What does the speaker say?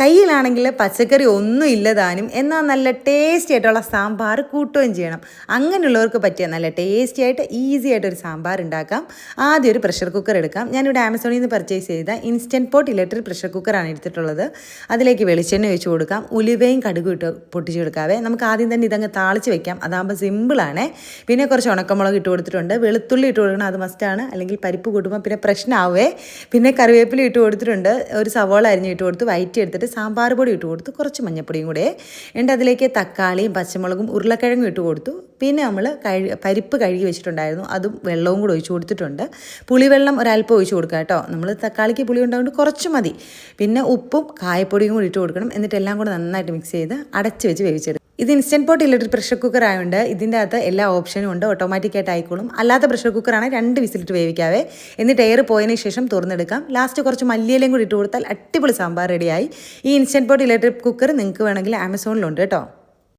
കയ്യിലാണെങ്കിൽ പച്ചക്കറി ഒന്നും ഇല്ലതാനും എന്നാൽ നല്ല ടേസ്റ്റി ആയിട്ടുള്ള സാമ്പാർ കൂട്ടുകയും ചെയ്യണം. അങ്ങനെയുള്ളവർക്ക് പറ്റിയ നല്ല ടേസ്റ്റി ആയിട്ട് ഈസി ആയിട്ടൊരു സാമ്പാർ ഉണ്ടാക്കാം. ആദ്യം ഒരു പ്രഷർ കുക്കർ എടുക്കാം. ഞാനിവിടെ ആമസോണിൽ നിന്ന് പർച്ചേസ് ചെയ്ത ഇൻസ്റ്റൻറ്റ് പോട്ട് ഇലക്ട്രിക് പ്രഷർ കുക്കറാണ് എടുത്തിട്ടുള്ളത്. അതിലേക്ക് വെളിച്ചെണ്ണ ഒഴിച്ച് കൊടുക്കാം. ഉലുവയും കടുകും ഇട്ട് പൊട്ടിച്ച് കൊടുക്കാവേ. നമുക്ക് ആദ്യം തന്നെ ഇതങ്ങ് താളിച്ച് വെക്കാം. അതാകുമ്പോൾ സിമ്പിളാണ്. പിന്നെ കുറച്ച് ഉണക്കമുളക് ഇട്ട് കൊടുത്തിട്ടുണ്ട്. വെളുത്തുള്ളി ഇട്ട് കൊടുക്കണം, അത് മസ്റ്റാണ്. അല്ലെങ്കിൽ പരിപ്പ് കൂട്ടുമ്പോൾ പിന്നെ പ്രശ്നമാവേ. പിന്നെ കറിവേപ്പില ഇട്ട് കൊടുത്തിട്ടുണ്ട്. ഒരു സവോള അരിഞ്ഞ് ഇട്ട് കൊടുത്ത് വയറ്റി എടുത്തിട്ട് സാമ്പാർ പൊടി ഇട്ട് കൊടുത്ത് കുറച്ച് മഞ്ഞപ്പൊടിയും കൂടെ. എന്നിട്ട് അതിലേക്ക് തക്കാളിയും പച്ചമുളകും ഉരുളക്കിഴങ്ങും ഇട്ട് കൊടുത്തു. പിന്നെ നമ്മൾ പരിപ്പ് കഴുകി വെച്ചിട്ടുണ്ടായിരുന്നു, അതും വെള്ളവും കൂടെ ഒഴിച്ച് കൊടുത്തിട്ടുണ്ട്. പുളിവെള്ളം ഒരല്പം ഒഴിച്ച് കൊടുക്കുക കേട്ടോ. നമ്മൾ തക്കാളിക്ക് പുളി ഉണ്ടാകുകൊണ്ട് കുറച്ച് മതി. പിന്നെ ഉപ്പും കായപ്പൊടിയും കൂടി ഇട്ട് കൊടുക്കണം. എന്നിട്ട് എല്ലാം കൂടെ നന്നായിട്ട് മിക്സ് ചെയ്ത് അടച്ച് വെച്ച് വേവിച്ചെടുക്കും. ഇത് instant pot electric pressure cooker ആയതുകൊണ്ട് ഇതിൻ്റെ അകത്ത് എല്ലാ ഓപ്ഷനും ഉണ്ട്. ഓട്ടോമാറ്റിക്കായിട്ട് ആയിക്കോളും. അല്ലാത്ത പ്രഷർ കുക്കറാണ് 2 വിസിലിട്ട് വേവിക്കാവേ. എന്നിട്ട് എയർ പോയതിന് ശേഷം തുറന്നെടുക്കാം. ലാസ്റ്റ് കുറച്ച് മല്ലിയിലയും കൂടി ഇട്ട് കൊടുത്താൽ അടിപൊളി സാമ്പാർ റെഡിയായി. ഈ ഇൻസ്റ്റൻറ്റ് പോട്ട് ഇലക്ട്രിക് കുക്കർ നിങ്ങൾക്ക് വേണമെങ്കിൽ ആമസോണിലുണ്ട് കേട്ടോ.